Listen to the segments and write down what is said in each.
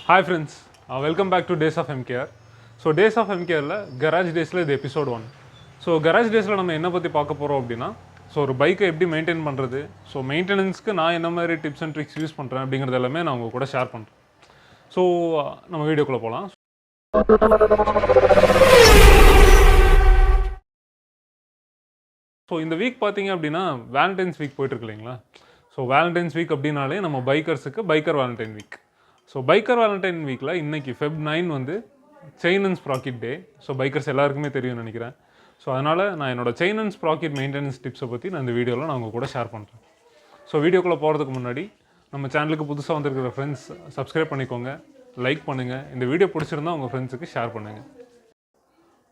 Hi friends, welcome back to Days of MKR. So Days of MKR Garage Days இது episode 1. So garage டேஸில் நம்ம என்ன பற்றி பார்க்க போகிறோம் அப்படின்னா, ஸோ ஒரு பைக்கை எப்படி மெயின்டைன் பண்ணுறது, ஸோ மெயின்டெனன்ஸ்க்கு நான் என்ன மாதிரி டிப்ஸ் அண்ட் ட்ரிக்ஸ் யூஸ் பண்ணுறேன் அப்படிங்கிறது எல்லாமே நான் உங்கள் கூட ஷேர் பண்ணுறேன். ஸோ நம்ம வீடியோக்குள்ளே போகலாம். ஸோ இந்த வீக் பார்த்தீங்க அப்படின்னா வேலண்டைன்ஸ் வீக் போயிட்டுருக்கு இல்லைங்களா. ஸோ வேலண்டைன்ஸ் வீக் அப்படின்னாலே நம்ம பைக்கர்ஸுக்கு biker valentine week. So biker valentine வீக்கில் இன்றைக்கி Feb 9 வந்து chain and sprocket day. So bikers எல்லாருக்குமே தெரியும்னு நினைக்கிறேன். ஸோ அதனால் நான் என்னோடய செயின் அண்ட் ஸ்ப்ராக்கெட் மெயின்டெனன்ஸ் டிப்ஸை பற்றி நான் இந்த வீடியோவில் நான் உங்கள் கூட ஷேர் பண்ணுறேன். ஸோ வீடியோக்குள்ளே போகிறதுக்கு முன்னாடி நம்ம சேனலுக்கு புதுசாக வந்திருக்கிற ஃப்ரெண்ட்ஸ் சப்ஸ்கிரைப் பண்ணிக்கோங்க, லைக் பண்ணுங்கள், இந்த வீடியோ பிடிச்சிருந்தா உங்கள் ஃப்ரெண்ட்ஸுக்கு ஷேர் பண்ணுங்கள்.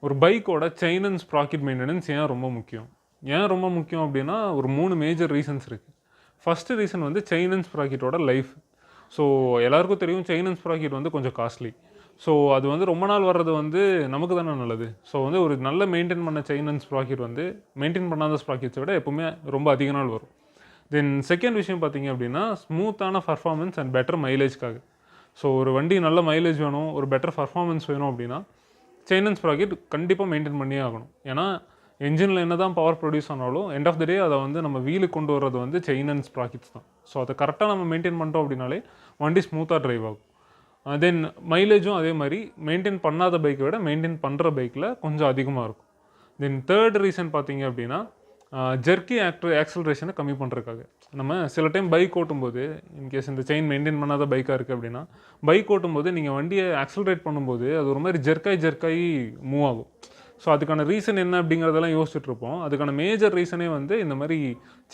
ஒரு பைக்கோட செயின் அண்ட் ஸ்ப்ராக்கெட் மெயின்டெனன்ஸ் ஏன் ரொம்ப முக்கியம் அப்படின்னா ஒரு 3 மேஜர் ரீசன்ஸ் இருக்குது. ஃபஸ்ட்டு ரீசன் வந்து செயின் அண்ட் ஸ்ப்ராக்கெட்டோட லைஃப். ஸோ எல்லாருக்கும் தெரியும் செயின் அண்ட் ஸ்ப்ராக்கெட் வந்து கொஞ்சம் காஸ்ட்லி. ஸோ அது வந்து ரொம்ப நாள் வர்றது வந்து நமக்கு தானே நல்லது. ஸோ வந்து ஒரு நல்ல மெயின்டைன் பண்ண செயின் அண்ட் ஸ்ப்ராக்கெட் வந்து மெயின்டைன் பண்ணாத ஸ்ப்ராக்கெட்ஸை விட எப்போவுமே ரொம்ப அதிக நாள் வரும். தென் செகண்ட் விஷயம் பார்த்தீங்க அப்படின்னா ஸ்மூத்தான பர்ஃபார்மன்ஸ் அண்ட் பெட்டர் மைலேஜ்க்காக. ஸோ ஒரு வண்டி நல்ல மைலேஜ் வேணும், ஒரு பெட்டர் பர்ஃபார்மன்ஸ் வேணும் அப்படின்னா செயின் அண்ட் ஸ்ப்ராக்கெட் கண்டிப்பாக மெயின்டைன் பண்ணியே ஆகணும். ஏன்னா என்ஜினில் என்ன தான் பவர் ப்ரொடியூஸ் ஆனாலும் எண்ட் ஆஃப் த டே அதை வந்து நம்ம வீலுக்கு கொண்டு வர்றது வந்து செயின் அண்ட் ஸ்ப்ராக்கெட்ஸ் தான். ஸோ அதை கரெக்டாக நம்ம மெயின்டைன் பண்ணிட்டோம் அப்படின்னாலே வண்டி ஸ்மூத்தாக ட்ரைவ் ஆகும். தென் மைலேஜும் அதே மாதிரி மெயின்டைன் பண்ணாத பைக்கை விட மெயின்டைன் பண்ணுற பைக்கில் கொஞ்சம் அதிகமாக இருக்கும். தென் தேர்ட் ரீசன் பார்த்தீங்க அப்படின்னா ஜெர்க்கி ஆக்சலரேஷனை கம்மி பண்ணுறதுக்காக. நம்ம சில டைம் பைக் ஓட்டும்போது இன்கேஸ் இந்த செயின் மெயின்டைன் பண்ணாத பைக்காக இருக்குது அப்படின்னா பைக் ஓட்டும்போது நீங்கள் வண்டியை ஆக்சலரேட் பண்ணும்போது அது ஒரு மாதிரி ஜெர்க்காகி மூவ் ஆகும். ஸோ அதுக்கான ரீசன் என்ன அப்படிங்கிறதெல்லாம் யோசிச்சுட்ருப்போம். அதுக்கான மேஜர் ரீசனே வந்து இந்த மாதிரி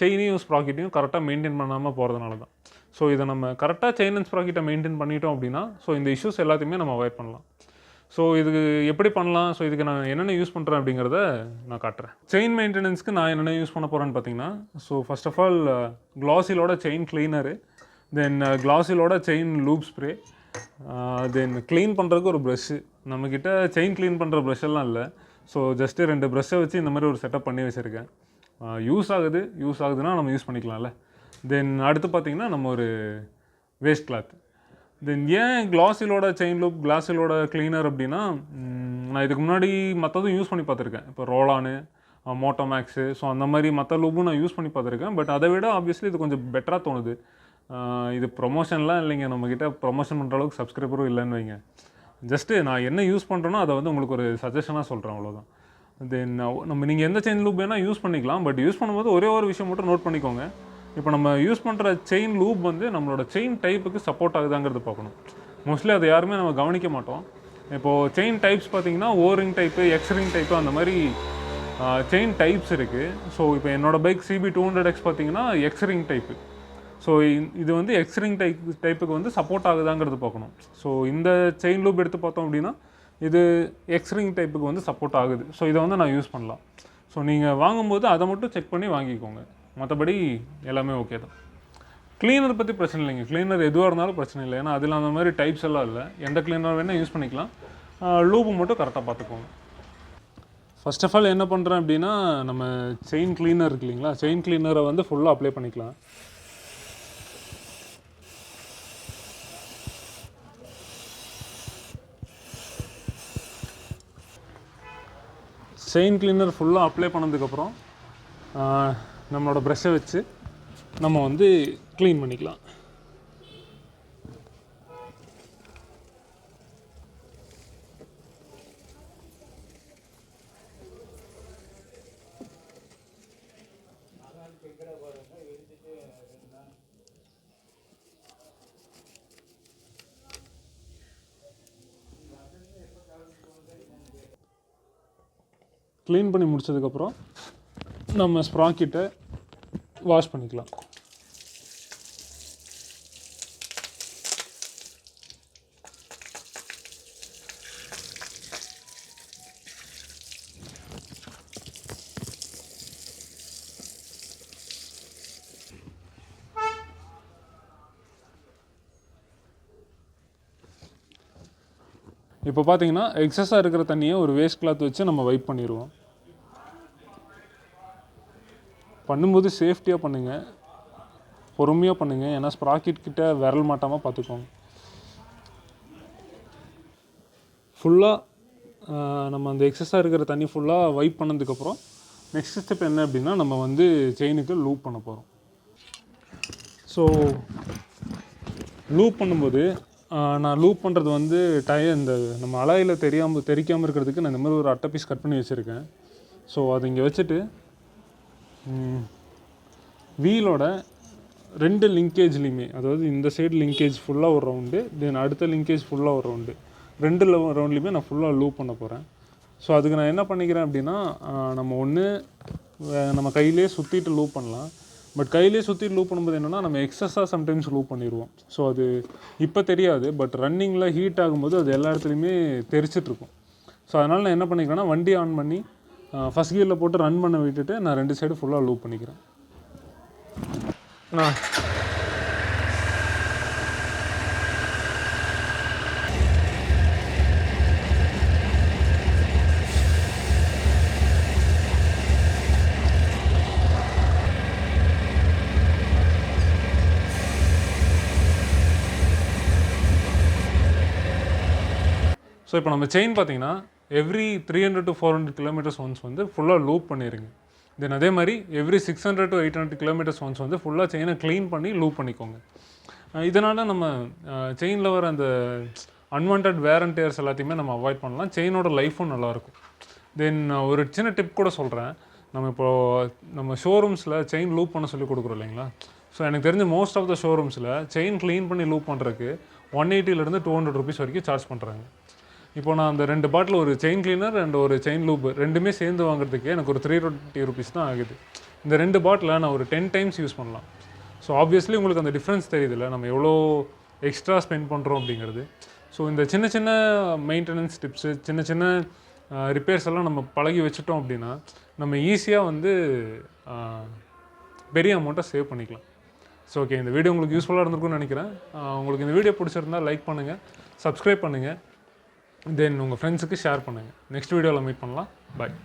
செயினையும் ஸ்ப்ராக்கெட்டையும் கரெக்டாக மெயின்டைன் பண்ணாமல் போகிறதுனால தான். ஸோ இதை நம்ம கரெக்டாக செயின் அண்ட் ஸ்ப்ராக்கெட்டை மெயின்டைன் பண்ணிட்டோம் அப்படின்னா ஸோ இந்த இஷ்யூஸ் எல்லாத்தையுமே நம்ம அவாய்ட் பண்ணலாம். ஸோ இதுக்கு எப்படி பண்ணலாம், ஸோ இதுக்கு நான் என்னென்ன யூஸ் பண்ணுறேன் அப்படிங்கிறத நான் காட்டுறேன். செயின் மெயின்டெனன்ஸ்க்கு நான் என்னென்ன யூஸ் பண்ண போகிறேன்னு பார்த்தீங்கன்னா, ஸோ ஃபர்ஸ்ட் ஆஃப் ஆல் கிளாஸிலோட செயின் கிளீனரு, தென் கிளாஸிலோட chain lube spray, then clean பண்ணுறதுக்கு ஒரு ப்ரஷ்ஷு. நம்மக்கிட்ட செயின் க்ளீன் பண்ணுற ப்ரஷ்ஷெல்லாம் இல்லை. ஸோ ஜஸ்ட்டு 2 ப்ரஷ்ஷை வச்சு இந்த மாதிரி ஒரு செட்டப் பண்ணி வச்சுருக்கேன். யூஸ் ஆகுதுன்னா நம்ம யூஸ் பண்ணிக்கலாம்ல. தென் அடுத்து பார்த்திங்கன்னா நம்ம ஒரு வேஸ்ட் கிளாத். தென் ஏன் கிளாஸிலோட செயின் லூப் கிளாஸிலோட க்ளீனர் அப்படின்னா, நான் இதுக்கு முன்னாடி மற்றதும் யூஸ் பண்ணி பார்த்துருக்கேன். இப்போ ரோலானு, மோட்டோமேக்ஸு, ஸோ அந்த மாதிரி மற்ற லூப்பும் நான் யூஸ் பண்ணி பார்த்துருக்கேன். பட் அதை விட ஆப்வியஸ்லி இது கொஞ்சம் பெட்டராக தோணுது. இது ப்ரொமோஷன்லாம் இல்லைங்க, நம்மக்கிட்ட ப்ரொமோஷன் பண்ணுற அளவுக்கு சப்ஸ்கிரைபரும் இல்லைன்னு வைங்க. ஜஸ்ட்டு நான் என்ன யூஸ் பண்ணுறேனோ அதை வந்து உங்களுக்கு ஒரு சஜஷனாக சொல்கிறேன், அவ்வளோதான். தென் நீங்கள் எந்த செயின் லூப் வேணால் யூஸ் பண்ணிக்கலாம். பட் யூஸ் பண்ணும்போது ஒரே ஒரு விஷயம் மட்டும் நோட் பண்ணிக்கோங்க. இப்போ நம்ம யூஸ் பண்ணுற செயின் லூப் வந்து நம்மளோட செயின் டைப்புக்கு சப்போர்ட் ஆகுதாங்கிறது பார்க்கணும். மோஸ்ட்லி அதை யாருமே நம்ம கவனிக்க மாட்டோம். இப்போது செயின் டைப்ஸ் பார்த்திங்கன்னா ஓரிங் டைப்பு, எக்ஸ்ரிங் டைப்பு, அந்த மாதிரி செயின் டைப்ஸ் இருக்குது. ஸோ இப்போ என்னோடய பைக் CB 200X பார்த்திங்கன்னா எக்ஸ்ரிங் டைப்பு. ஸோ இது வந்து எக்ஸ்ரிங் டைப்புக்கு வந்து சப்போர்ட் ஆகுதாங்கிறது பார்க்கணும். ஸோ இந்த செயின் லூப் எடுத்து பார்த்தோம் அப்படின்னா இது எக்ஸ்ரிங் டைப்புக்கு வந்து சப்போர்ட் ஆகுது. ஸோ இதை வந்து நான் யூஸ் பண்ணலாம். ஸோ நீங்கள் வாங்கும்போது அதை மட்டும் செக் பண்ணி வாங்கிக்கோங்க, மற்றபடி எல்லாமே ஓகே தான். க்ளீனர் பற்றி பிரச்சனை இல்லைங்க, க்ளீனர் எதுவாக இருந்தாலும் பிரச்சனை இல்லை. ஏன்னா அதில் அந்த மாதிரி டைப்ஸ் எல்லாம் இல்லை, எந்த க்ளீனர் வேணால் யூஸ் பண்ணிக்கலாம். லூப்பு மட்டும் கரெக்டாக பார்த்துக்கோங்க. ஃபர்ஸ்ட் ஆஃப் ஆல் என்ன பண்ணுறேன் அப்படின்னா, நம்ம செயின் க்ளீனர் இருக்கு இல்லைங்களா, செயின் க்ளீனரை வந்து ஃபுல்லாக அப்ளை பண்ணிக்கலாம். செயின் க்ளீனர் ஃபுல்லாக அப்ளை பண்ணதுக்கப்புறம் நம்மளோட ப்ரஷ்ஷை வச்சு நம்ம வந்து க்ளீன் பண்ணிக்கலாம். க்ளீன் பண்ணி முடிச்சதுக்கப்புறம் நம்ம ஸ்ப்ராக்கெட்டை வாஷ் பண்ணிக்கலாம். இப்போ பார்த்தீங்கன்னா எக்ஸஸாக இருக்கிற தண்ணியை ஒரு வேஸ்ட் கிளாத் வச்சு நம்ம வைப் பண்ணிடுவோம். பண்ணும்போது சேஃப்டியாக பண்ணுங்கள், பொறுமையாக பண்ணுங்கள். ஏன்னா ஸ்ப்ராக்கெட் கிட்ட விரல் மாட்டாமல் பார்த்துக்கோங்க. ஃபுல்லாக நம்ம அந்த எக்ஸஸாக இருக்கிற தண்ணி ஃபுல்லாக வைப் பண்ணதுக்கப்புறம் நெக்ஸ்ட் ஸ்டெப் என்ன அப்படின்னா நம்ம வந்து செயினுக்கு லூப் பண்ண போகிறோம். ஸோ லூப் பண்ணும்போது நான் லூப் பண்ணுறது வந்து இந்த நம்ம அலாயில் தெரிக்காமல் இருக்கிறதுக்கு நான் இந்த மாதிரி ஒரு அட்டை பீஸ் கட் பண்ணி வச்சுருக்கேன். ஸோ அது இங்கே வச்சுட்டு வீலோட 2 லிங்கேஜ்லேயுமே, அதாவது இந்த சைடு லிங்கேஜ் ஃபுல்லாக ஒரு ரவுண்டு, தென் அடுத்த லிங்கேஜ் ஃபுல்லாக ஒரு ரவுண்டு, 2 ரவுண்ட்லேயுமே நான் ஃபுல்லாக லூப் பண்ண போகிறேன். ஸோ அதுக்கு நான் என்ன பண்ணிக்கிறேன் அப்படின்னா, நம்ம கையிலே சுற்றிட்டு லூப் பண்ணலாம். பட் கையிலே சுற்றிட்டு லூப் பண்ணும்போது என்னென்னா நம்ம எக்ஸஸாக சம்டைம்ஸ் லூப் பண்ணிடுவோம். ஸோ அது இப்போ தெரியாது, பட் ரன்னிங்கில் ஹீட் ஆகும்போது அது எல்லா இடத்துலையுமே தெரிச்சிட்ருக்கும். ஸோ அதனால் நான் என்ன பண்ணிக்கிறேன்னா, வண்டி ஆன் பண்ணி ஃபஸ்ட் கியரில் போட்டு ரன் பண்ண விட்டுட்டு நான் 2 சைடு ஃபுல்லாக லூப் பண்ணிக்கிறேன். ஸோ இப்போ நம்ம செயின் பார்த்தீங்கன்னா எவ்ரி 300 to 400 கிலோமீட்டர்ஸ் ஒன்ஸ் வந்து ஃபுல்லாக லூப் பண்ணிடுங்க. தென் அதே மாதிரி எவ்ரி 600 to 800 கிலோமீட்டர்ஸ் ஒன்ஸ் வந்து ஃபுல்லாக செயினை க்ளீன் பண்ணி லூப் பண்ணிக்கோங்க. இதனால் நம்ம செயினில் வர அந்த அன்வான்ட் வேர் அண்ட் டேர்ஸ் எல்லாத்தையுமே நம்ம அவாய்ட் பண்ணலாம். செயினோட லைஃப்பும் நல்லாயிருக்கும். தென் ஒரு சின்ன டிப் கூட சொல்கிறேன். நம்ம ஷோரூம்ஸில் செயின் லூப் பண்ண சொல்லி கொடுக்குறோம் இல்லைங்களா? ஸோ எனக்கு தெரிஞ்ச மோஸ்ட் ஆஃப் த ஷோரூம்ஸில் செயின் க்ளீன் பண்ணி லூப் பண்ணுறதுக்கு 180 to 200 rupees வரைக்கும் சார்ஜ் பண்ணுறாங்க. இப்போ நான் அந்த 2 பாட்டில், ஒரு செயின் கிளீனர் அண்ட் ஒரு செயின் லூப், ரெண்டுமே சேர்ந்து வாங்குறதுக்கு எனக்கு ஒரு 320 rupees தான் ஆகுது. இந்த 2 பாட்டில் நான் ஒரு 10 times யூஸ் பண்ணலாம். ஸோ ஆப்வியஸ்லி உங்களுக்கு அந்த டிஃப்ரென்ஸ் தெரியுதுல்ல, நம்ம எவ்வளோ எக்ஸ்ட்ரா ஸ்பெண்ட் பண்ணுறோம் அப்படிங்கிறது. ஸோ இந்த சின்ன சின்ன மெயின்டெனன்ஸ் டிப்ஸு, சின்ன சின்ன ரிப்பேர்ஸ் எல்லாம் நம்ம பழகி வச்சுட்டோம் அப்படின்னா நம்ம ஈஸியாக வந்து பெரிய அமௌண்ட்டை சேவ் பண்ணிக்கலாம். ஸோ ஓகே, இந்த வீடியோ உங்களுக்கு யூஸ்ஃபுல்லாக இருந்திருக்கும்னு நினைக்கிறேன். உங்களுக்கு இந்த வீடியோ பிடிச்சிருந்தால் லைக் பண்ணுங்கள், சப்ஸ்கிரைப் பண்ணுங்கள், தென் உங்கள் ஃப்ரெண்ட்ஸுக்கு ஷேர் பண்ணுங்கள். நெக்ஸ்ட் வீடியோவில் மீட் பண்ணலாம். பாய்.